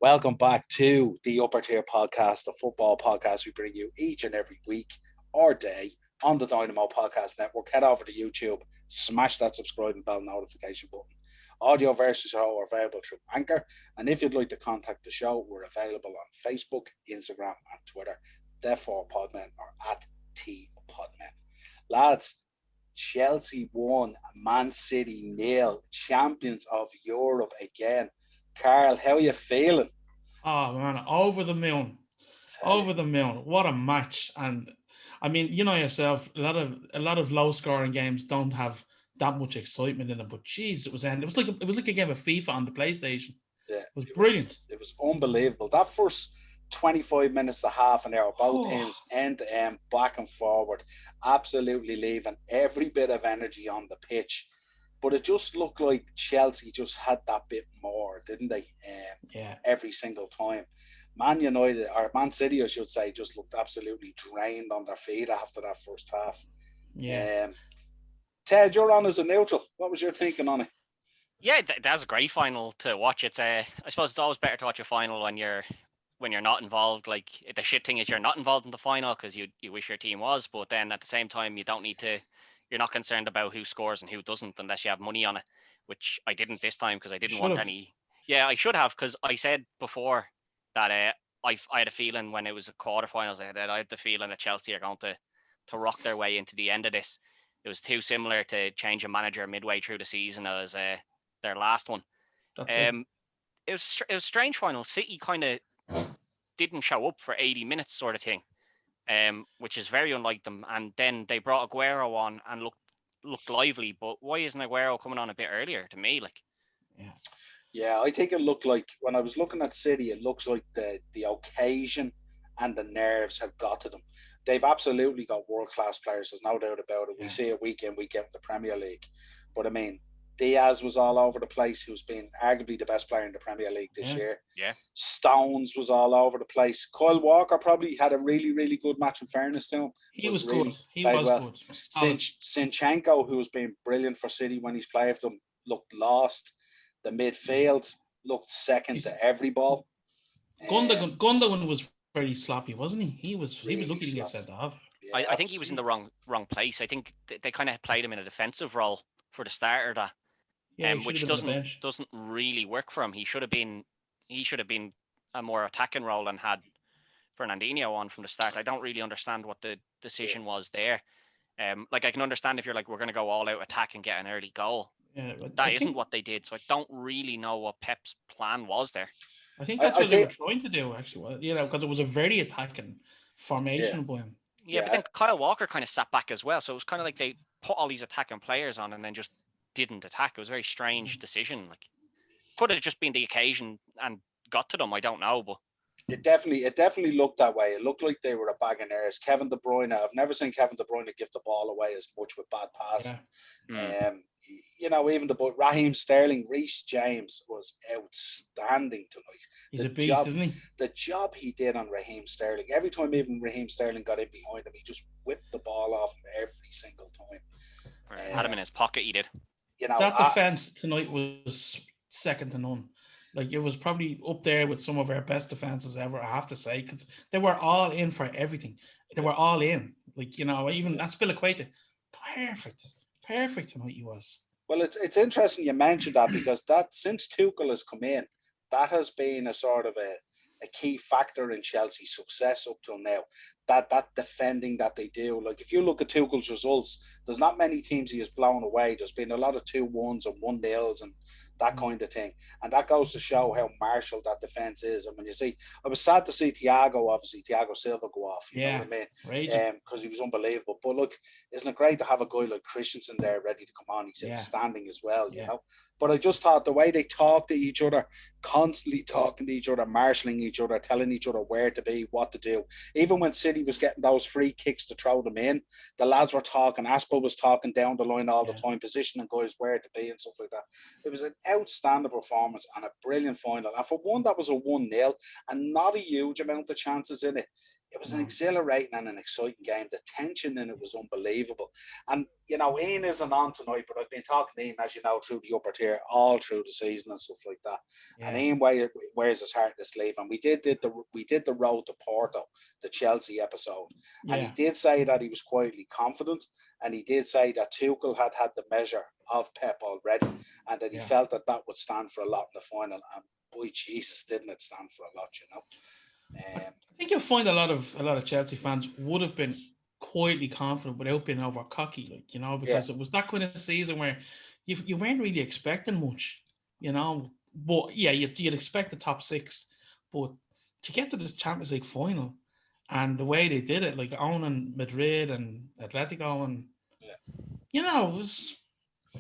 Welcome back to the Upper Tier Podcast, the football podcast we bring you each and every week or day on the Dynamo Podcast Network. Head over to YouTube, smash that subscribe and bell notification button. Audio versions are available through Anchor, and if you'd like to contact the show, we're available on Facebook, Instagram, and Twitter. Therefore, Podmen or at T Podmen. Lads, Chelsea won, Man City nil, champions of Europe again. Carl, how are you feeling? Oh man, over the moon, over the moon. What a match! And I mean, you know yourself, a lot of low scoring games don't have that much excitement in them. But geez, it was like a game of FIFA on the PlayStation. It Yeah, was it was brilliant. it was unbelievable. That first 25 minutes to half an hour, both Oh, teams end to end, back and forward, absolutely leaving every bit of energy on the pitch. But it just looked like Chelsea just had that bit more, didn't they? yeah, Every single time. Man United, or Man City, I should say, just looked absolutely drained on their feet after that first half. yeah. Um, Ted, you're on as a neutral. What was your thinking on it? Yeah, that was a great final to watch. I suppose it's always better to watch a final when you're not involved. Like the shit thing is you're not involved in the final because you wish your team was, but then at the same time you don't need to. You're not concerned about who scores and who doesn't unless you have money on it, which I didn't this time because I You didn't should want have. any. Yeah, I should have because I said before that I had a feeling when it was a quarterfinals I had the feeling that Chelsea are going to rock their way into the end of this. It was too similar to change a manager midway through the season as their last one. That's it. Um, it was strange final. City kind of didn't show up for 80 minutes, sort of thing. Which is very unlike them. And then they brought Aguero on and looked lively. But why isn't Aguero coming on a bit earlier? To me, like, Yeah, Yeah, I think it looked like when I was looking at City, it looks like the occasion and the nerves have got to them. They've absolutely got world class players. There's no doubt about it. We yeah, see it week in, week out in the Premier League. But I mean, Diaz was all over the place, who's been arguably the best player in the Premier League this yeah. year. yeah, Stones was all over the place. Kyle Walker probably had a really, really good match. In fairness to him, He was was good. really He played was well. good. Solid. Sinchenko, who's been brilliant for City when he's played for them, looked lost. The Yeah. midfield looked second He's, to every ball. Gundogan was very sloppy, wasn't he? He was lucky Really to get sloppy. sent off. Yeah, I think he was in the absolutely. wrong place. I think they kind of played him in a defensive role for the starter, that Yeah, he should have which been on the doesn't bench. doesn't really work for him. He should have been a more attacking role and had Fernandinho on from the start. I don't really understand what the Yeah. decision was there. Like I can understand if you're like we're going to go all out attack and get an early goal. Yeah, but I That isn't think what they did, so I don't really know what Pep's plan was there. I think that's I what they were think, trying to do, actually. Because it was a very attacking yeah, formation by him. Yeah, but yeah, then Kyle Walker kind of sat back as well, so it was kind of like they put all these attacking players on and then just didn't attack. It was a very strange decision. Like could have just been the occasion and got to them. I don't know, but it definitely looked that way. It looked like they were a bag of nerves. Kevin De Bruyne, I've never seen Kevin De Bruyne give the ball away as much with bad passing. Yeah, mm, Even the Raheem Sterling, Reece James was outstanding tonight. he's The a beast, job, isn't he? the job he did on Raheem Sterling. Every time even Raheem Sterling got in behind him, he just whipped the ball off him every single time. had him in Um, his pocket. He did. you know, That defense tonight was second to none. Like it was probably up there with some of our best defenses ever. I have to say, because they were all in for everything. They were all in. Like even Aspilicueta, perfect, perfect tonight he was. well, it's interesting you mentioned that because that since Tuchel has come in, that has been a sort of a key factor in Chelsea's success up till now. That defending that they do. Like if you look at Tuchel's results, there's not many teams he has blown away. There's been a lot of 2-1s and 1-0s and that Mm. kind of thing. And that goes to show how martial that defense is. And when you see, I was sad to see Thiago Silva go off, you know what Yeah, I mean? raging. Because he was unbelievable. But look, isn't it great to have a guy like Christensen there ready to come on? He's Yeah, outstanding as well, you yeah, know. But I just thought the way they talk to each other, constantly talking to each other, marshalling each other, telling each other where to be, what to do. Even when City was getting those free kicks to throw them in, the lads were talking. Aspo was talking down the line all the yeah. time, positioning guys where to be and stuff like that. It was an outstanding performance and a brilliant final. And for one that was a 1-0 and not a huge amount of chances in it, it was an exhilarating and an exciting game. The tension in it was unbelievable. And, you know, Ian isn't on tonight, but I've been talking to Ian, as you know, through the upper tier, all through the season and stuff like that. Yeah. And Ian wears his heart in his sleeve. And we did the Road to Porto, the Chelsea episode. Yeah. And he did say that he was quietly confident. And he did say that Tuchel had the measure of Pep already. And that he felt that would stand for a lot in the final. And boy, Jesus, didn't it stand for a lot, you know? I think you'll find a lot of Chelsea fans would have been quietly confident without being over cocky, like, you know, because it was that kind of season where you weren't really expecting much, you know. But yeah, you'd expect the top 6, but to get to the Champions League final and the way they did it, like owning Madrid and Atletico, and you know, it was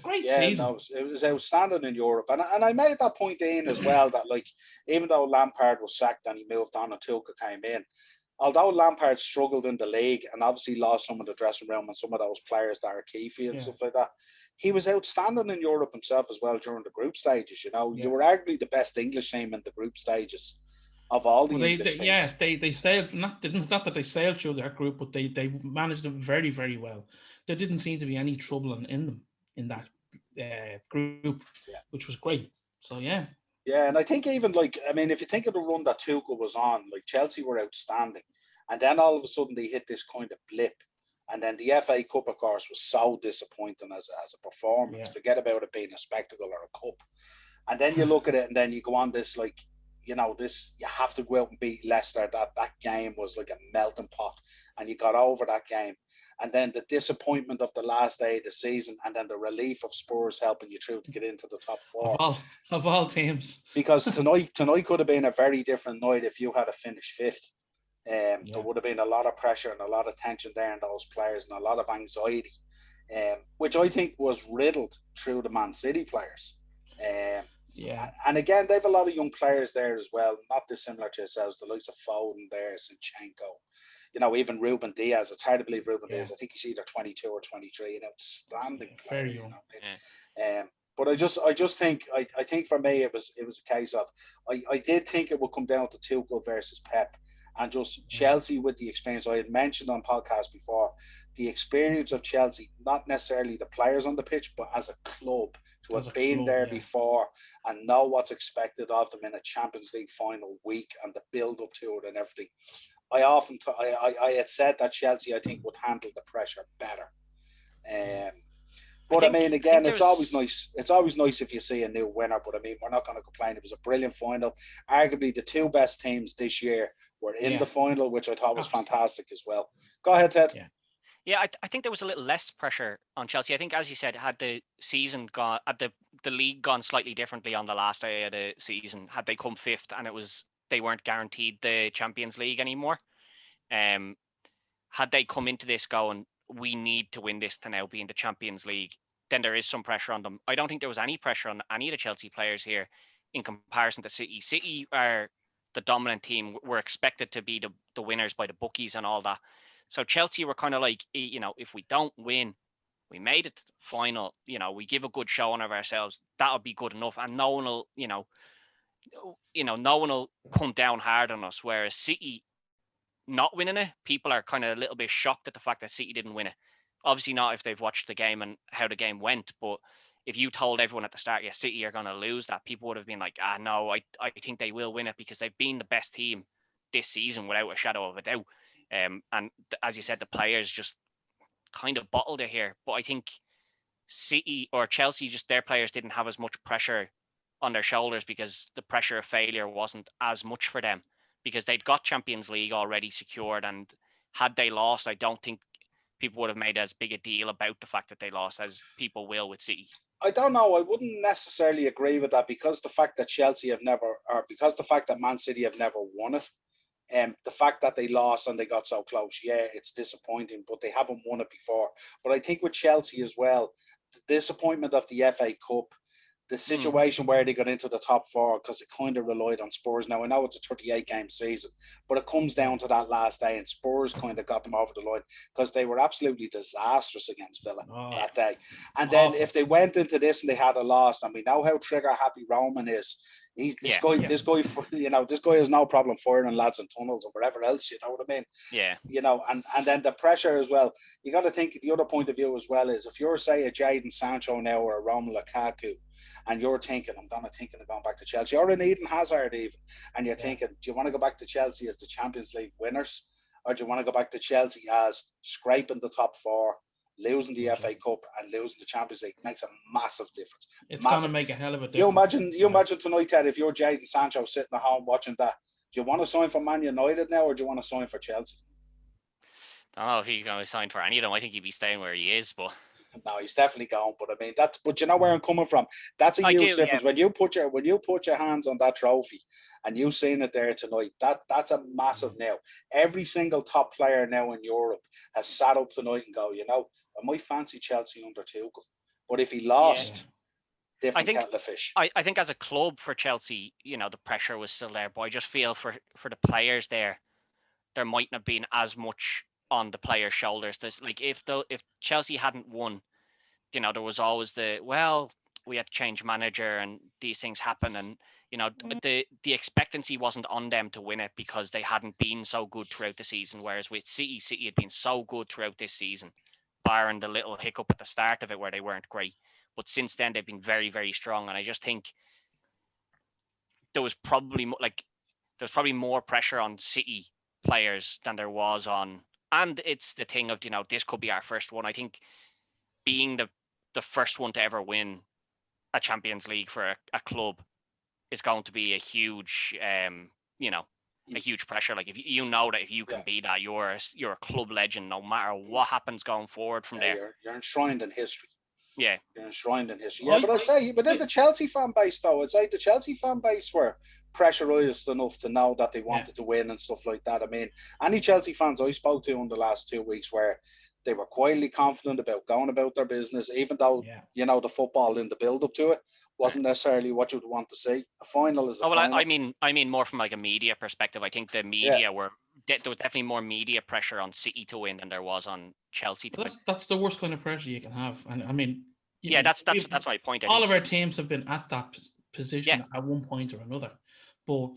great season. No, it was outstanding in Europe. And I made that point in as well, that like, even though Lampard was sacked and he moved on and Tuchel came in, although Lampard struggled in the league and obviously lost some of the dressing room and some of those players that are Keefe and stuff like that, he was outstanding in Europe himself as well during the group stages. You know, you were arguably the best English team in the group stages of all the English teams. Yeah, they sailed, not that they sailed through their group, but they managed them very, very well. There didn't seem to be any trouble in them in that group, which was great. So yeah, and I think even like, I mean, if you think of the run that Tuchel was on, like Chelsea were outstanding, and then all of a sudden they hit this kind of blip, and then the FA Cup, of course, was so disappointing as a performance. Forget about it being a spectacle or a cup, and then you look at it, and then you go on this, like, you know, this, you have to go out and beat Leicester. That game was like a melting pot, and you got over that game. And then the disappointment of the last day of the season, and then the relief of Spurs helping you through to get into the top 4. Of all teams. Because tonight could have been a very different night if you had finished 5th. There would have been a lot of pressure and a lot of tension there in those players and a lot of anxiety, which I think was riddled through the Man City players. And again, they have a lot of young players there as well, not dissimilar to yourselves, the likes of Foden there, Zinchenko. You know, even Ruben Diaz. It's hard to believe Ruben Diaz. I think he's either 22 or 23. An outstanding player. Very young. You know? But I just think, I think for me it was a case of, I did think it would come down to Tuchel versus Pep, and just Chelsea with the experience. I had mentioned on podcasts before, the experience of Chelsea, not necessarily the players on the pitch, but as a club, to have been there before and know what's expected of them in a Champions League final week and the build up to it and everything. I had said that Chelsea, I think, would handle the pressure better. But I mean, again, it's always nice. It's always nice if you see a new winner. But I mean, we're not going to complain. It was a brilliant final. Arguably, the 2 best teams this year were in the final, which I thought was fantastic as well. Go ahead, Ted. Yeah, I think there was a little less pressure on Chelsea. I think, as you said, had the season gone, had the league gone slightly differently on the last day of the season, had they come 5th and they weren't guaranteed the Champions League anymore. Had they come into this going, we need to win this to now be in the Champions League, then there is some pressure on them. I don't think there was any pressure on any of the Chelsea players here in comparison to City. City are the dominant team. We're expected to be the winners by the bookies and all that. So Chelsea were kind of like, you know, if we don't win, we made it to the final, you know, we give a good showing of ourselves, that would be good enough. And no one will, no one will come down hard on us. Whereas City not winning it, people are kind of a little bit shocked at the fact that City didn't win it. Obviously not if they've watched the game and how the game went, but if you told everyone at the start, City are going to lose that, people would have been like, no, I think they will win it because they've been the best team this season without a shadow of a doubt. And as you said, the players just kind of bottled it here. But I think City or Chelsea, just their players didn't have as much pressure on their shoulders because the pressure of failure wasn't as much for them because they'd got Champions League already secured. And had they lost, I don't think people would have made as big a deal about the fact that they lost as people will with City. I don't know. I wouldn't necessarily agree with that because the fact that Chelsea have never, or because the fact that Man City have never won it, the fact that they lost and they got so close, it's disappointing, but they haven't won it before. But I think with Chelsea as well, the disappointment of the FA Cup, the situation where they got into the top 4 because it kind of relied on Spurs. Now, I know it's a 38-game season, but it comes down to that last day, and Spurs kind of got them over the line because they were absolutely disastrous against Villa that day. And then if they went into this and they had a loss, and we know how trigger happy Roman is, Yeah. This guy, this guy has no problem firing lads in tunnels or wherever else. You know what I mean? Yeah. And then the pressure as well. You got to think the other point of view as well is if you're say a Jadon Sancho now or a Romelu Lukaku, and you're thinking, I'm thinking of going back to Chelsea, or an Eden Hazard even, and you're thinking, do you want to go back to Chelsea as the Champions League winners, or do you want to go back to Chelsea as scraping the top four, losing the FA Cup and losing the Champions League? Makes a massive difference. It's going to make a hell of a difference. You imagine tonight, Ted, if you're Jadon Sancho sitting at home watching that, do you want to sign for Man United now, or do you want to sign for Chelsea? I don't know if he's going to sign for any of them. I think he'd be staying where he is, but no, he's definitely gone. But I mean, but you know where I'm coming from. That's a huge difference. Yeah. When you put your hands on that trophy and you've seen it there tonight, that's a massive now. Every single top player now in Europe has sat up tonight and go, I might fancy Chelsea under Tuchel, but if he lost, different kettle of fish. I think as a club for Chelsea, the pressure was still there, but I just feel for the players there mightn't have been as much on the players' shoulders. This, like, if Chelsea hadn't won, there was always we had to change manager and these things happen, and the expectancy wasn't on them to win it because they hadn't been so good throughout the season. Whereas with City had been so good throughout this season, barring the little hiccup at the start of it where they weren't great. But since then they've been very, very strong, and I just think there was probably more pressure on City players than there was on. And it's the thing of, this could be our first one. I think being the first one to ever win a Champions League for a club is going to be a huge, a huge pressure. Like, if that if you can be that, you're a club legend, no matter what happens going forward from there. You're enshrined in history. Yeah. You're enshrined in history. Yeah, but I'd say within the Chelsea fan base, though, I'd say the Chelsea fan base were pressurised enough to know that they wanted to win and stuff like that. I mean, any Chelsea fans I spoke to in the last 2 weeks where they were quietly confident about going about their business, even though, the football in the build-up to it wasn't necessarily what you'd want to see. A final is a final. I mean more from like a media perspective. I think the media there was definitely more media pressure on City to win than there was on Chelsea to win. That's the worst kind of pressure you can have. And I mean, that's my point. All of our teams have been at that position at one point or another. But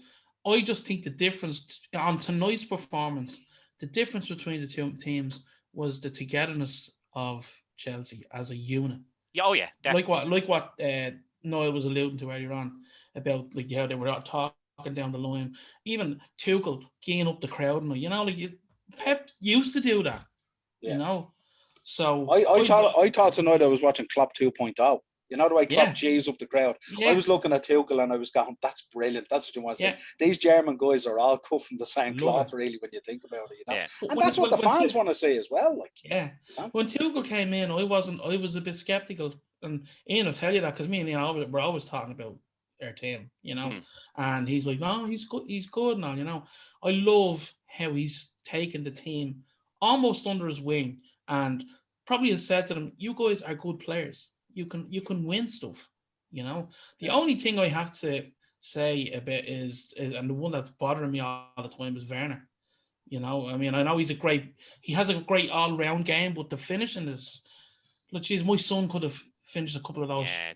I just think the difference on tonight's performance, the difference between the two teams was the togetherness of Chelsea as a unit. Yeah, oh yeah, definitely. Like what Noel was alluding to earlier on about how they were talking down the line. Even Tuchel gaining up the crowd, and Pep used to do that. So I thought tonight I was watching Klopp 2.0. The way Klopp G's up the crowd. I was looking at Tuchel and I was going, that's brilliant. That's what you want to see. These German guys are all cut from the same cloth, really, when you think about it. Yeah. And that's what the fans want to see as well. When Tuchel came in, I was a bit skeptical, and Ian will tell you that because me and Ian we're always talking about our team, and he's like, no, he's good now. I love how he's taken the team almost under his wing and probably has said to them, you guys are good players. You can win stuff, The only thing I have to say a bit is and the one that's bothering me all the time is Werner. I mean, I know he has a great all-round game, but the finishing is, my son could have finished a couple of those. Yeah,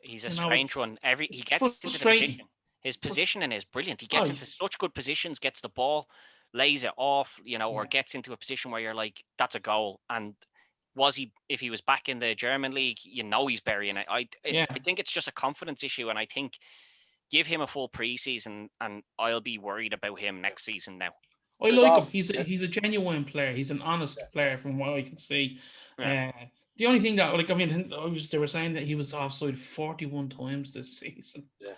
he's a strange one. He gets into the position. His positioning is brilliant. He gets into such good positions, gets the ball, lays it off, or gets into a position where you're like, that's a goal. And if he was back in the German league, he's burying it. I think it's just a confidence issue, and I think give him a full preseason, and I'll be worried about him next season now. I like him. He's a genuine player. He's an honest player from what I can see. Yeah. The only thing that, they were saying that he was offside 41 times this season. Yeah.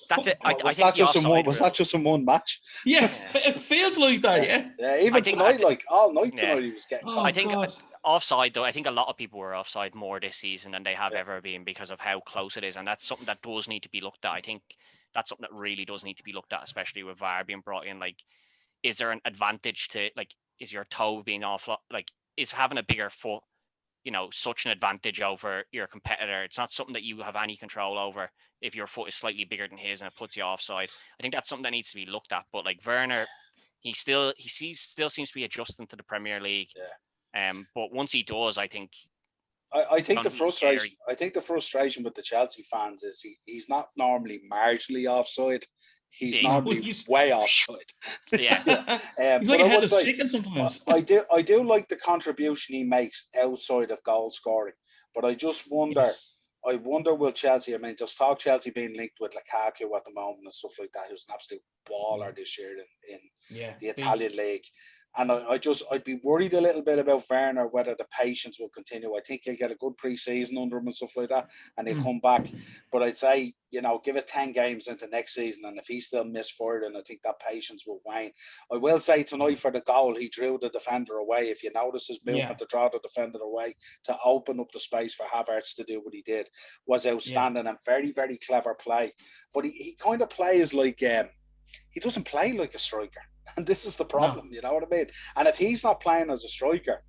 That's it. Was that just in one match? Yeah, it feels like that. Yeah. Even tonight, all night tonight, he was getting. I think offside, though. I think a lot of people were offside more this season than they have ever been because of how close it is, and that's something that does need to be looked at. I think that's something that really does need to be looked at, especially with VAR being brought in. Like, is there an advantage to, is your toe being off? Is having a bigger foot, such an advantage over your competitor? It's not something that you have any control over. If your foot is slightly bigger than his and it puts you offside, I think that's something that needs to be looked at. But Werner, he still seems to be adjusting to the Premier League. Yeah. But once he does, I think I think Gonna the be frustration. scary. I think the frustration with the Chelsea fans is he's not normally marginally offside. He's Yeah, normally way offside. Yeah. He's But like I a would headless say chicken sometimes. I do like the contribution he makes outside of goal scoring. But I just wonder. Yes. I wonder will Chelsea. I mean, just talk Chelsea being linked with Lukaku at the moment and stuff like that. Who's an absolute baller this year in Yeah. the Big. Italian league. And I'd be worried a little bit about Werner, whether the patience will continue. I think he'll get a good pre-season under him and stuff like that, and he'll come back. But I'd say, give it 10 games into next season, and if he's still misfired, then I think that patience will wane. I will say tonight for the goal, he drew the defender away. If you notice his movement to draw the defender away, to open up the space for Havertz to do what he did, was outstanding and very, very clever play. But he kind of plays like, he doesn't play like a striker. And this is the problem, you know what I mean? And if he's not playing as a striker,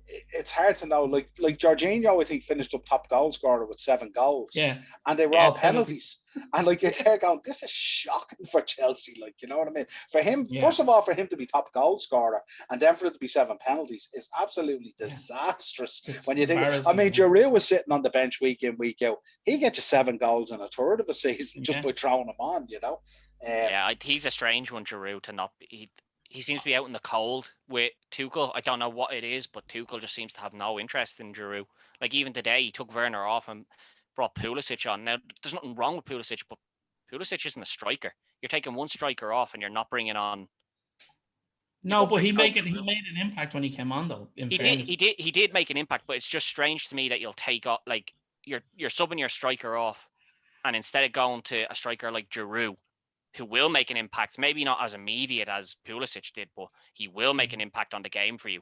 it's hard to know. Like Jorginho, I think, finished up top goal scorer with 7 goals. Yeah. And they were all penalties. And like you're there going, this is shocking for Chelsea. Like, you know what I mean? For him, first of all, for him to be top goal scorer and then for it to be 7 penalties is absolutely disastrous. When you think, I mean, Giroud was sitting on the bench week in, week out. He gets you 7 goals in a third of a season just by throwing him on, you know? He's a strange one, Giroud, to not be. He seems to be out in the cold with Tuchel. I don't know what it is, but Tuchel just seems to have no interest in Giroud. Like even today, he took Werner off and brought Pulisic on. Now, there's nothing wrong with Pulisic, but Pulisic isn't a striker. You're taking one striker off and you're not bringing on. No, but he made an impact when he came on, though. He did make an impact, but it's just strange to me that you'll take off, like you're subbing your striker off, and instead of going to a striker like Giroud, who will make an impact, maybe not as immediate as Pulisic did, but he will make an impact on the game for you.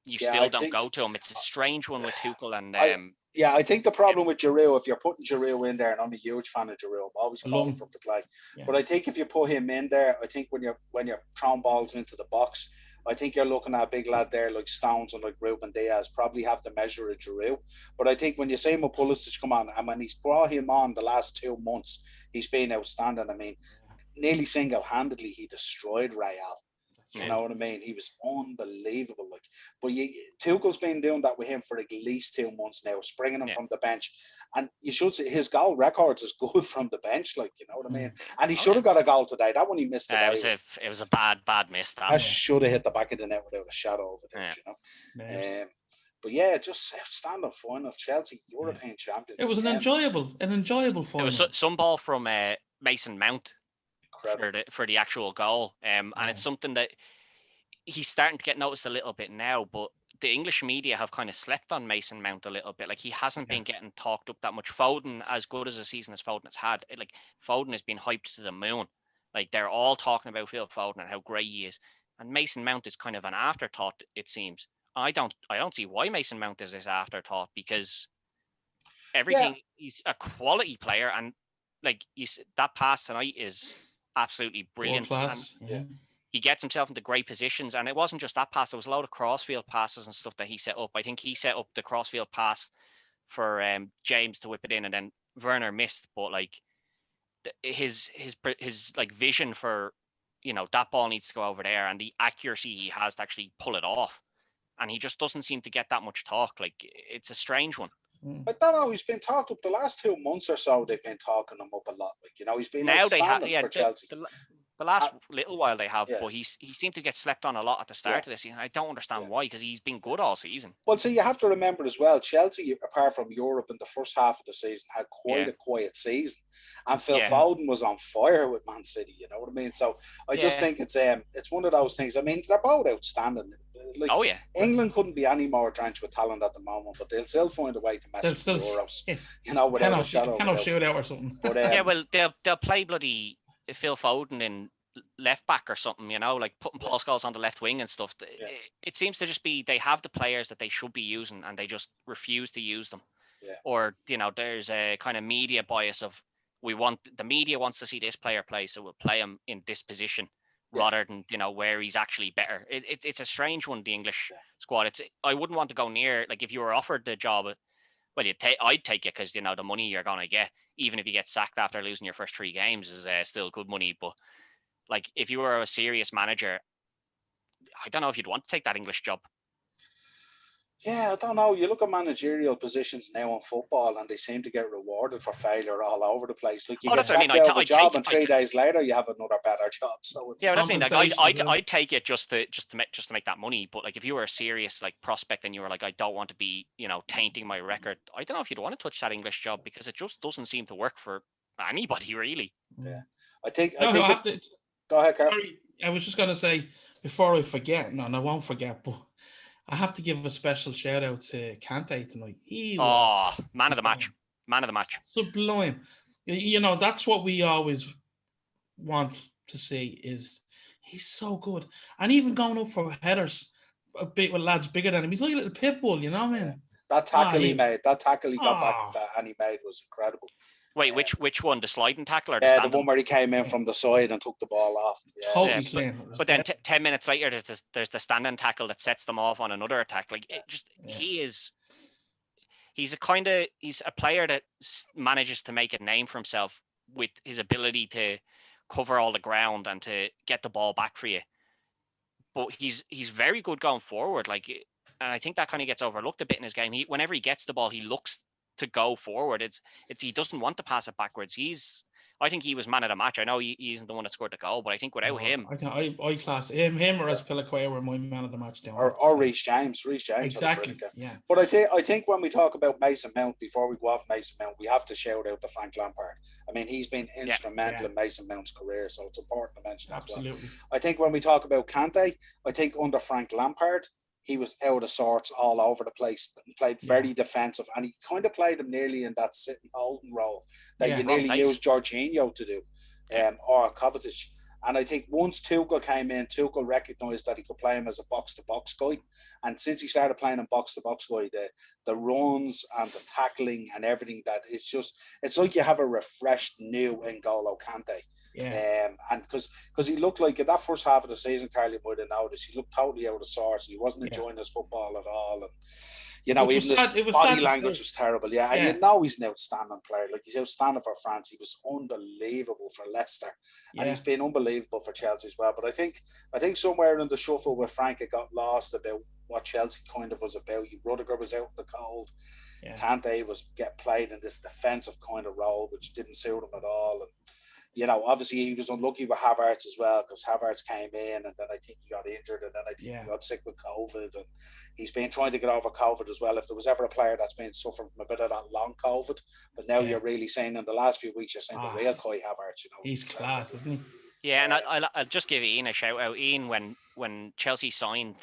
You still don't go to him. It's a strange one with Tuchel and I think the problem with Giroud, if you're putting Giroud in there, and I'm a huge fan of Giroud, I'm always calling for him to play. Yeah. But I think if you put him in there, I think when you're throwing balls into the box, I think you're looking at a big lad there like Stones and like Ruben Diaz, probably have the measure of Giroud. But I think when you see Pulisic come on, and when he's brought him on the last 2 months, he's been outstanding. I mean, nearly single-handedly, he destroyed Real. You know what I mean? He was unbelievable. Like, but Tuchel's been doing that with him for at least 2 months now, springing him from the bench. And you should see his goal records is good from the bench. Like, you know what I mean? And he should have got a goal today. That one he missed today. It was a bad miss. That should have hit the back of the net without a shadow of a doubt. You know. But just outstanding final. Chelsea European champions. It was an enjoyable final. It was some ball from Mason Mount for the actual goal, and it's something that he's starting to get noticed a little bit now. But the English media have kind of slept on Mason Mount a little bit. Like he hasn't been getting talked up that much. Foden, as good as a season as Foden has had, like Foden has been hyped to the moon. Like they're all talking about Phil Foden and how great he is, and Mason Mount is kind of an afterthought. It seems. I don't see why Mason Mount is this afterthought, because everything he's a quality player, and like that pass tonight is absolutely brilliant. And he gets himself into great positions, and it wasn't just that pass. There was a load of crossfield passes and stuff that he set up. I think he set up the crossfield pass for James to whip it in, and then Werner missed. But like his like vision for, that ball needs to go over there, and the accuracy he has to actually pull it off, and he just doesn't seem to get that much talk. Like it's a strange one. I don't know. He's been talked up the last 2 months or so. They've been talking him up a lot. Like, he's been outstanding for Chelsea. The last little while they have, but he seemed to get slept on a lot at the start of this season. I don't understand why, because he's been good all season. Well, so you have to remember as well, Chelsea, apart from Europe in the first half of the season, had quite a quiet season, and Phil Foden was on fire with Man City. You know what I mean? So I just think it's one of those things. I mean, they're both outstanding. Like, England couldn't be any more drenched with talent at the moment, but they'll still find a way to mess with the Euros. Without a shadow. Cannot shoot out or something. But, well, they'll play bloody Phil Foden in left back or something, like putting Paul Scholes on the left wing and stuff. It seems to just be they have the players that they should be using and they just refuse to use them. Or there's a kind of media bias of the media wants to see this player play, so we'll play him in this position rather than where he's actually better. It's a strange one, the English squad. I wouldn't want to go near, like, if you were offered the job, well, I'd take it, because the money you're gonna get, even if you get sacked after losing your first 3 games, is still good money. But like, if you were a serious manager, I don't know if you'd want to take that English job. Yeah, I don't know. You look at managerial positions now in football, and they seem to get rewarded for failure all over the place. Like you Oh, get that's what I mean. sacked out of a job, and 3 days later you have another better job. So it's Yeah, that's the thing. Like compensation as well. I'd take it just to make that money. But like if you were a serious like prospect and you were like, I don't want to be, tainting my record. I don't know if you'd want to touch that English job because it just doesn't seem to work for anybody really. yeah. I think No, I have it, to. go ahead, Carl. Sorry, I was just going to say before I forget. No, and I won't forget. But I have to give a special shout out to Kante tonight. He was Man of the match. Man of the match. sublime. That's what we always want to see. Is he's so good, and even going up for headers, a bit with lads bigger than him. He's like a little pit bull, man. That tackle he made, that tackle he got back Oh. and he made was incredible. Wait, which one? The sliding tackle or the Yeah, standing? the one where he came in from the side and took the ball off. Yeah. Totally Yeah, clean. But then 10 minutes later, there's the standing tackle that sets them off on another attack. Like he's a player that manages to make a name for himself with his ability to cover all the ground and to get the ball back for you. But he's very good going forward. Like, and I think that kind of gets overlooked a bit in his game. Whenever he gets the ball, he looks to go forward. He doesn't want to pass it backwards. I think he was man of the match. I know he isn't the one that scored the goal, but I think without him, I class him or Azpilicueta were my man of the match down. Or Reece James. Exactly. Yeah. But I think when we talk about Mason Mount, before we go off Mason Mount, we have to shout out to Frank Lampard. I mean, he's been instrumental in Mason Mount's career, so it's important to mention Absolutely. as well. I think when we talk about Kante, I think under Frank Lampard, he was out of sorts all over the place. He played very defensive, and he kind of played him nearly in that sitting holding role that you nearly used Jorginho to do, or Kovacic. And I think once Tuchel came in, Tuchel recognised that he could play him as a box-to-box guy. And since he started playing him box-to-box guy, the runs and the tackling and everything, it's like you have a refreshed new N'Golo Kante. Yeah. And because he looked like in that first half of the season, Carl, you might have noticed, he looked totally out of sorts. He wasn't enjoying his football at all. And even his body language was terrible. Yeah. And he's an outstanding player. Like, he's outstanding for France. He was unbelievable for Leicester. And he's been unbelievable for Chelsea as well. But I think somewhere in the shuffle with Frank, it got lost about what Chelsea kind of was about. Rudiger was out in the cold. Yeah. Kante was getting played in this defensive kind of role, which didn't suit him at all. And obviously he was unlucky with Havertz as well, because Havertz came in and then I think he got injured, and then I think he got sick with COVID, and he's been trying to get over COVID as well. If there was ever a player that's been suffering from a bit of that long COVID, but now you're really saying in the last few weeks, you're saying the real Kai Havertz, He's class, isn't he? Yeah, and I'll just give Ian a shout out. Ian, when Chelsea signed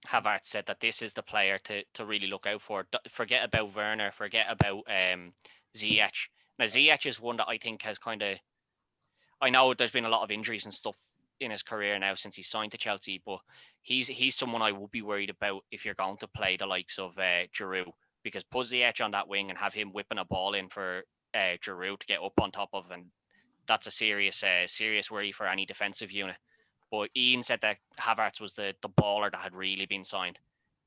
Havertz, said that this is the player to really look out for. Forget about Werner, forget about Ziyech. Now Ziyech is one that I think has kind of, I know there's been a lot of injuries and stuff in his career now since he signed to Chelsea, but he's someone I would be worried about if you're going to play the likes of Giroud, because put Ziyech on that wing and have him whipping a ball in for Giroud to get up on top of, and that's a serious worry for any defensive unit. But Ian said that Havertz was the baller that had really been signed,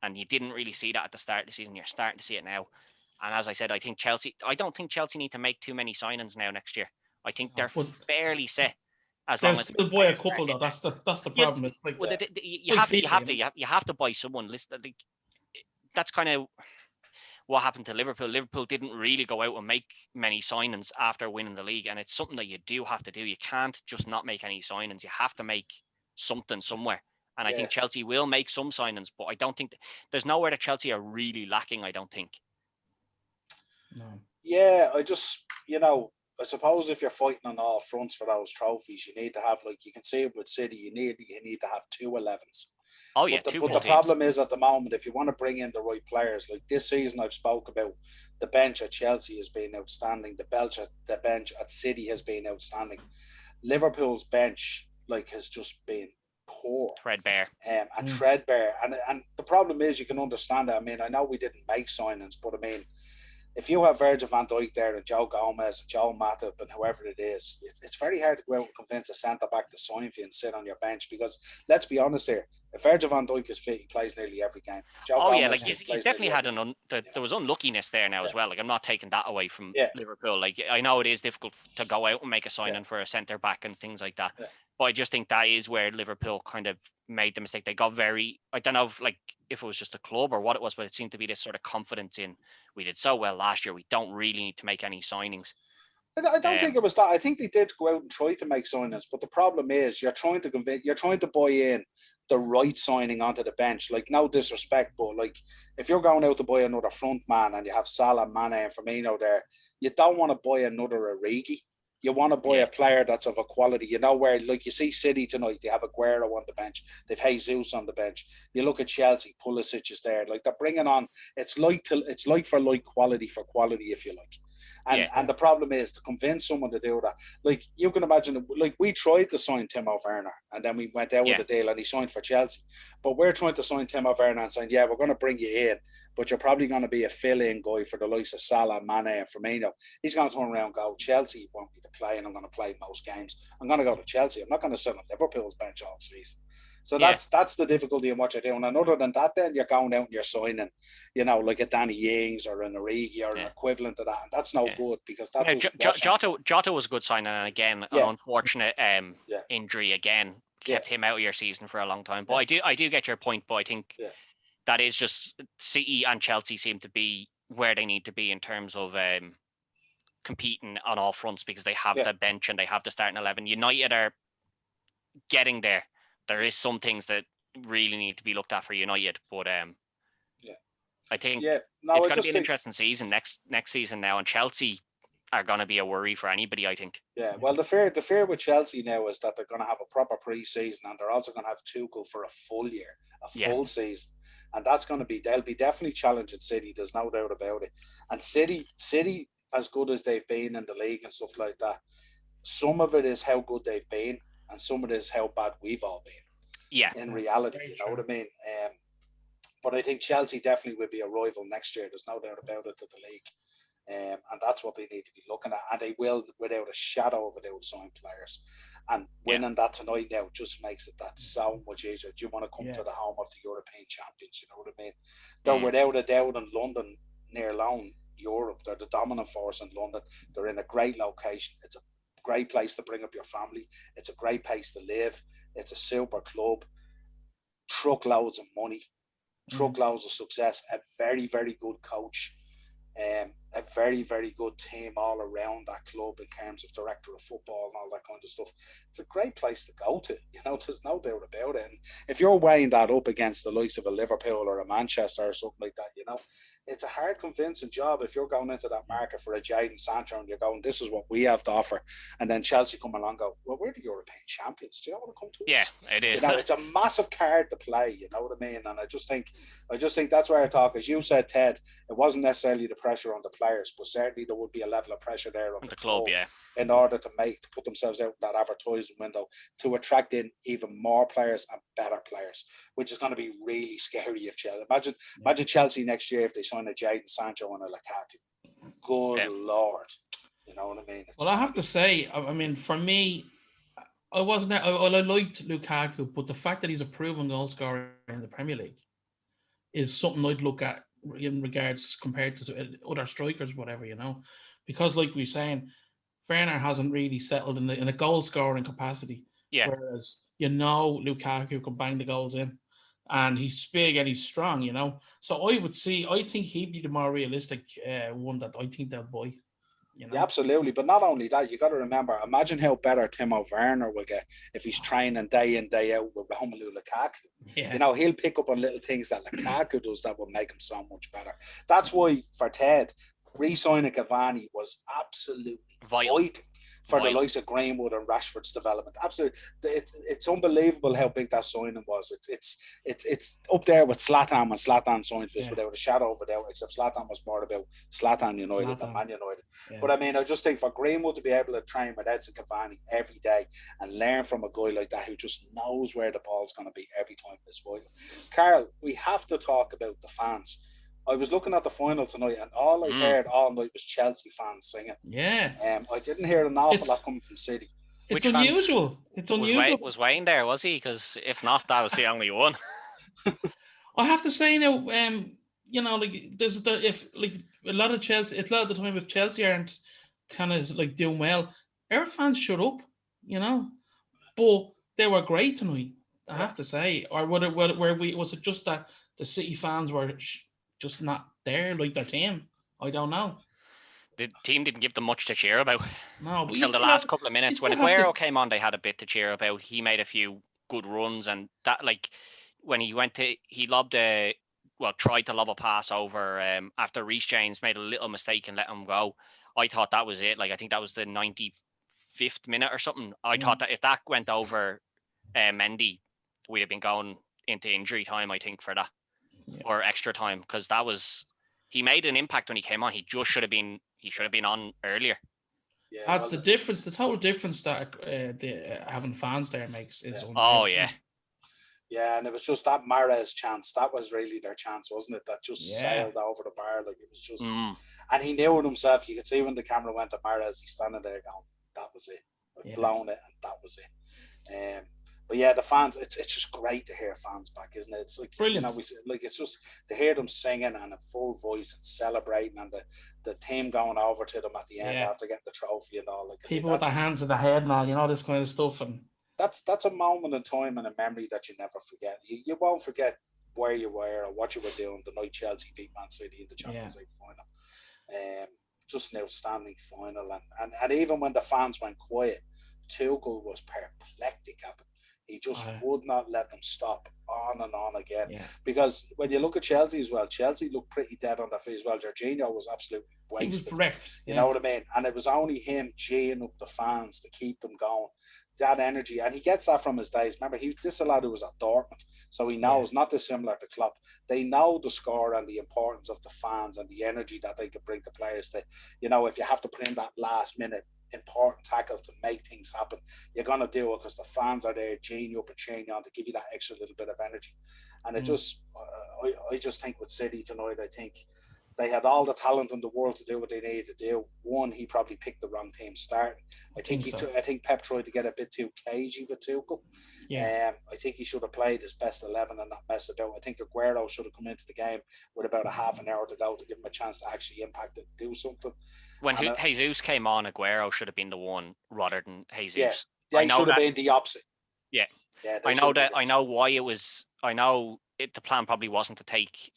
and you didn't really see that at the start of the season. You're starting to see it now. And as I said, I don't think Chelsea need to make too many signings now next year. I think they're fairly set. As long as still buy a couple though. That's the problem. It's like you have to buy someone. That's kind of what happened to Liverpool. Liverpool didn't really go out and make many signings after winning the league, and it's something that you do have to do. You can't just not make any signings. You have to make something somewhere. And I think Chelsea will make some signings, but I don't think there's nowhere that Chelsea are really lacking. I don't think. No. Yeah, I suppose if you're fighting on all fronts for those trophies, you need to have, like you can see it with City, you need to have 2 11s. Oh yeah, but the problem is at the moment, if you want to bring in the right players, like this season I've spoke about, the bench at Chelsea has been outstanding. The bench at City has been outstanding. Liverpool's bench has just been poor, threadbare, threadbare. And the problem is, you can understand that. I mean, I know we didn't make signings, but I mean, if you have Virgil van Dijk there and Joe Gomez and Joe Matip and whoever it is, it's very hard to go out and convince a centre-back to sign for you and sit on your bench, because let's be honest here, if Virgil van Dijk is fit, he plays nearly every game. He's definitely had there was unluckiness there now as well. Like, I'm not taking that away from Liverpool. Like, I know it is difficult to go out and make a signing for a centre-back and things like that. But I just think that is where Liverpool kind of made the mistake. They got very, I don't know if it was just a club or what it was, but it seemed to be this sort of confidence in, we did so well last year, we don't really need to make any signings. I don't think it was that. I think they did go out and try to make signings, but the problem is you're trying to buy in the right signing onto the bench. Like, no disrespect, but like if you're going out to buy another front man and you have Salah, Mane, and Firmino there, you don't want to buy another Origi. You want to buy a player that's of a quality, where, like, you see City tonight, they have Aguero on the bench, they've Jesus on the bench. You look at Chelsea, Pulisic is there. Like, they're bringing on, it's like for like, quality for quality, if you like. And the problem is to convince someone to do that. Like, you can imagine, like, we tried to sign Timo Werner and then we went out with the deal and he signed for Chelsea. But we're trying to sign Timo Werner and saying, yeah, we're going to bring you in, but you're probably going to be a fill-in guy for the likes of Salah, Mane, and Firmino. He's going to turn around and go, Chelsea want me to play and I'm going to play most games. I'm going to go to Chelsea. I'm not going to sit on Liverpool's bench all season. So that's the difficulty in what you're doing. And other than that, then you're going out and you're signing, like a Danny Ings or an Origi or an equivalent of that. And that's no good because that's Jota was a good signing, and again, an unfortunate injury again kept him out of your season for a long time. But I do get your point. But I think that is just City and Chelsea seem to be where they need to be in terms of competing on all fronts because they have the bench and they have the starting 11. United are getting there. There is some things that really need to be looked at for United, but I think it's going to be an interesting season next season now, and Chelsea are going to be a worry for anybody, I think. Yeah, well, the fear with Chelsea now is that they're going to have a proper pre-season and they're also going to have Tuchel for a full year, full season, and that's going to be, they'll be definitely challenging City. There's no doubt about it. And City, as good as they've been in the league and stuff like that, some of it is how good they've been. And some of it is how bad we've all been. Yeah. In reality, you know what I mean? But I think Chelsea definitely will be a rival next year. There's no doubt about it to the league. And that's what they need to be looking at. And they will, without a shadow of a doubt, sign players. And winning that tonight now just makes it that so much easier. Do you want to come to the home of the European champions? You know what I mean? They're without a doubt in London, near Lone, Europe. They're the dominant force in London. They're in a great location. It's a great place to bring up your family. It's a great place to live. It's a super club. Truckloads of money, truckloads of success, a very, very good coach, a very, very good team all around that club in terms of director of football and all that kind of stuff. It's a great place to go to, there's no doubt about it. And if you're weighing that up against the likes of a Liverpool or a Manchester or something like that, it's a hard convincing job if you're going into that market for a Jadon Sancho and you're going, this is what we have to offer. And then Chelsea come along and go, well, we're the European champions. Do you want to come to us? Yeah, it is. It's a massive card to play, you know what I mean? And I just think that's where I talk. As you said, Ted, it wasn't necessarily the pressure on the players, but certainly there would be a level of pressure there on the club, in order to put themselves out in that advertising window to attract in even more players and better players, which is going to be really scary if Chelsea. Imagine Chelsea next year if they sign a Jadon Sancho and a Lukaku. Good Lord. You know what I mean? I have to say, I mean, for me, I liked Lukaku, but the fact that he's a proven goal scorer in the Premier League is something I'd look at in regards compared to other strikers, whatever, because like we're saying, Werner hasn't really settled in a goal scoring capacity. Yeah. Whereas Lukaku can bang the goals in, and he's big and he's strong. So I think he'd be the more realistic one that I think they'll buy. Yeah, absolutely. But not only that, you got to remember, imagine how better Timo Werner will get if he's training day in, day out with Romelu Lukaku. Yeah. He'll pick up on little things that Lukaku does that will make him so much better. That's why, for Ted, re-signing Cavani was absolutely vital for the likes of Greenwood and Rashford's development. Absolutely. It's unbelievable how big that signing was. It's up there with Zlatan when Zlatan signed for us without a shadow of a doubt, except Zlatan was more about Zlatan United than Man United. Yeah. But I mean, I just think for Greenwood to be able to train with Edson Cavani every day and learn from a guy like that who just knows where the ball's going to be every time is vital. Carl, we have to talk about the fans. I was looking at the final tonight, and all I heard all night was Chelsea fans singing. Yeah. I didn't hear an awful lot coming from City. It's unusual. It's unusual. Was Wayne there, was he? Because if not, that was the only one. I have to say now, there's if a lot of the time if Chelsea aren't kind of doing well, our fans shut up. But they were great tonight, I have to say. Or was it just that the City fans were just not there like their team? I don't know. The team didn't give them much to cheer about No, but until the last couple of minutes. When Aguero came on, they had a bit to cheer about. He made a few good runs, and that, like, when he tried to lob a pass over after Reece James made a little mistake and let him go. I thought that was it. Like, I think that was the 95th minute or something. I thought that if that went over Mendy, we'd have been going into injury time, I think, for that, or extra time, because he made an impact when he came on. He should have been on earlier. Yeah, that's the difference. The total difference that having fans there makes is unreal. Oh yeah. Yeah, and it was just that Mahrez chance. That was really their chance, wasn't it? That just sailed over the bar. Like, it was just, and he knew it himself. You could see when the camera went to Mahrez, he's standing there going, "That was it." Like, blown it, and that was it. But yeah, the fans, it's just great to hear fans back, isn't it? It's like, brilliant. It's just to hear them singing and a full voice and celebrating, and the team going over to them at the end after getting the trophy and all. Like, people with their hands in their head and all, this kind of stuff. And that's a moment in time and a memory that you never forget. You won't forget where you were or what you were doing the night Chelsea beat Man City in the Champions League final. Just an outstanding final, and even when the fans went quiet, Tuchel was perplexed at them. He just would not let them stop on and on again. Yeah. Because when you look at Chelsea as well, Chelsea looked pretty dead on their feet as well. Jorginho was absolutely wasted. He was wrecked. You know what I mean? And it was only him geeing up the fans to keep them going. That energy, and he gets that from his days. Remember, this a lad who was at Dortmund, so he knows, not dissimilar to Klopp. They know the score and the importance of the fans and the energy that they could bring to players. That, if you have to put in that last minute important tackle to make things happen, you're gonna do it because the fans are there, geeing you up and cheering you on to give you that extra little bit of energy. And it just, I just think with City tonight, I think they had all the talent in the world to do what they needed to do. One, he probably picked the wrong team starting. I think Pep tried to get a bit too cagey with Tuchel. Yeah. I think he should have played his best 11 and not messed it out. I think Aguero should have come into the game with about a half an hour to go to give him a chance to actually impact it and do something. When Jesus came on, Aguero should have been the one rather than Jesus. Yeah, he should have been the opposite. Yeah. I know why it was. I know the plan probably wasn't to take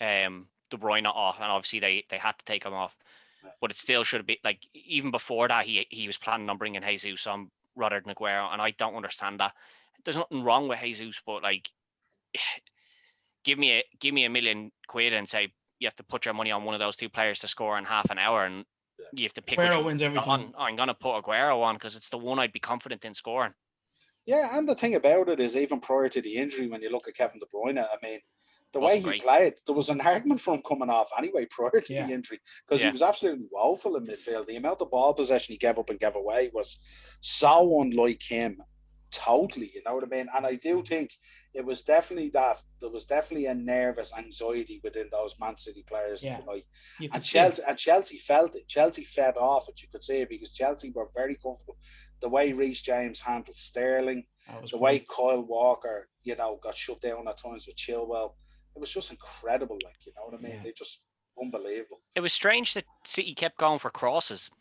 De Bruyne off, and obviously they had to take him off, but it still should have been, like, even before that he was planning on bringing Jesus on rather than Aguero, and I don't understand that. There's nothing wrong with Jesus, but, like, give me $1 million and say you have to put your money on one of those two players to score in half an hour, and you have to pick Aguero wins everything. I'm gonna put Aguero on because it's the one I'd be confident in scoring. Yeah, and the thing about it is, even prior to the injury, when you look at Kevin De Bruyne, I mean, the way he played, there was an argument for him coming off anyway prior to the injury, because he was absolutely woeful in midfield. The amount of ball possession he gave up and gave away was so unlike him, totally, you know what I mean? And I do think it was definitely that. There was definitely a nervous anxiety within those Man City players tonight. And Chelsea felt it. Chelsea fed off it, you could say, because Chelsea were very comfortable. The way Reece James handled Sterling, the way Kyle Walker, got shut down at times with Chilwell. It was just incredible, like, you know what I mean? They just unbelievable. It was strange that City kept going for crosses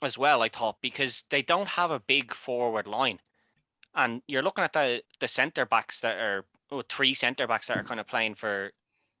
as well, I thought, because they don't have a big forward line. And you're looking at the centre backs that are, three centre backs that are kind of playing for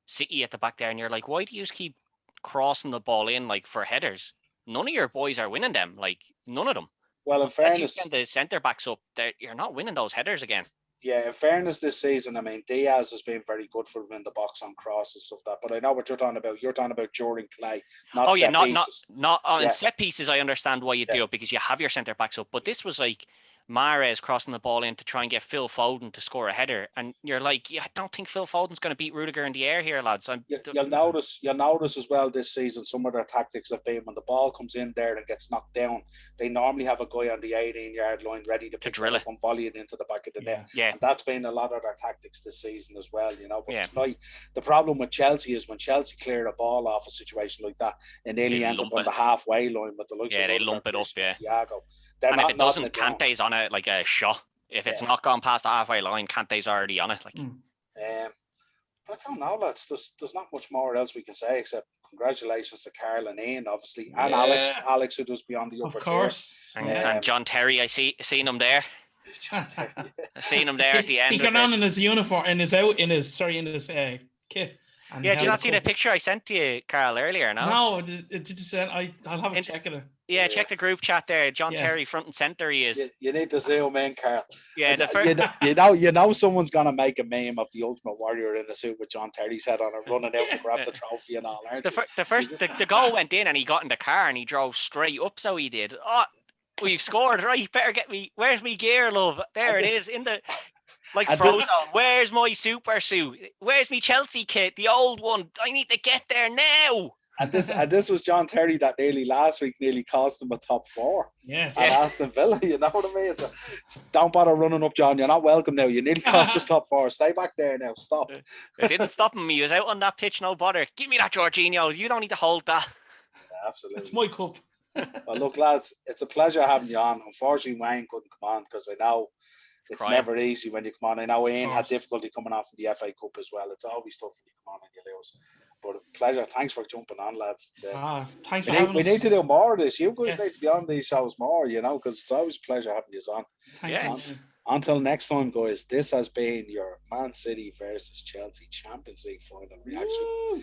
City at the back there, and you're like, why do you just keep crossing the ball in, like, for headers? None of your boys are winning them, like, none of them. Well, in fairness, you send the centre backs up, you're not winning those headers again. Yeah, in fairness, this season, I mean, Diaz has been very good for them in the box on crosses, stuff like that. But I know what you're talking about. You're talking about during play, not set pieces. Not in set pieces. I understand why you do it, because you have your centre backs up. But this was like Mahrez crossing the ball in to try and get Phil Foden to score a header, and you're like, I don't think Phil Foden's going to beat Rudiger in the air here, lads. You'll notice as well this season, some of their tactics have been when the ball comes in there and gets knocked down, they normally have a guy on the 18-yard line ready to pick it up and volley it into the back of the net. Yeah, and that's been a lot of their tactics this season as well. But tonight, the problem with Chelsea is when Chelsea clear a ball off a situation like that, it nearly ends up on the halfway line with the likes of they lump it up. Thiago. And if it doesn't, Kante's on it like a shot. If it's not gone past the halfway line, Kante's already on it. Like, but I don't know, lads. There's not much more else we can say except congratulations to Carl and Ian, obviously, and Alex, who does Beyond the Upper Tier. Of course. And John Terry, seen him there. John Terry. I seen him there at the end. He got on in his uniform, in his kit. And Yeah, did you held not see the cup. picture I sent to you, Carl, earlier? No. No, it just said I'll have a check of it. Yeah, check the group chat there. John Yeah. Terry, front and center, he is. You need to zoom in, Carl. Yeah, the you know someone's gonna make a meme of the Ultimate Warrior in a suit with John Terry's head on it, running out to grab the trophy and all. Aren't the goal went in and he got in the car and he drove straight up. So he did. Oh, we've scored, right? Better get me. Where's me gear, love? There it is in the. Like Frozone, where's my super suit? Where's me Chelsea kit? The old one. I need to get there now. And this was John Terry that last week nearly cost him a top 4. Yes. At Aston Villa, you know what I mean? So don't bother running up, John. You're not welcome now. You nearly cost us top 4. Stay back there now. Stop. It didn't stop him. He was out on that pitch, no bother. Give me that, Jorginho. You don't need to hold that. Yeah, absolutely. It's my cup. Well, look, lads, it's a pleasure having you on. Unfortunately, Wayne couldn't come on because I know it's never easy when you come on. I know Ian had difficulty coming off from the FA Cup as well. It's always tough when you come on and you lose. But a pleasure. Thanks for jumping on, lads. Thanks for having us. We need to do more of this. You guys need to be on these shows more, you know, because it's always a pleasure having you on. Thanks. Until next time, guys, this has been your Man City versus Chelsea Champions League final reaction. Woo!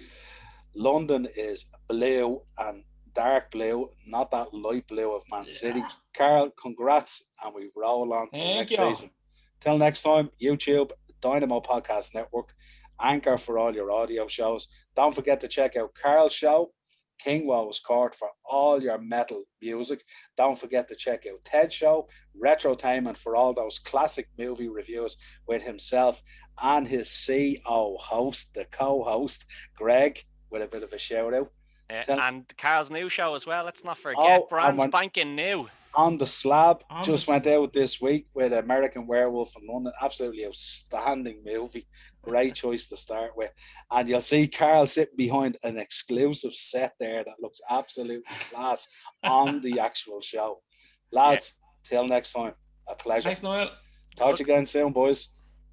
London is blue and dark blue, not that light blue of Man City. Carl, congrats, and we roll on to the next season. Till next time, YouTube, Dynamo Podcast Network, Anchor for all your audio shows. Don't forget to check out Carl's show, Kingwell's Court, for all your metal music. Don't forget to check out Ted's show, Retrotainment, for all those classic movie reviews with himself and his CO host, the co-host, Greg, with a bit of a shout out. And Carl's new show as well. Let's not forget, brand spanking new. On the Slab just went out this week with American Werewolf in London. Absolutely outstanding movie. Great choice to start with. And you'll see Carl sitting behind an exclusive set there that looks absolutely class on the actual show. Lads, till next time, a pleasure. Thanks, Noel. Talk to you again soon, boys.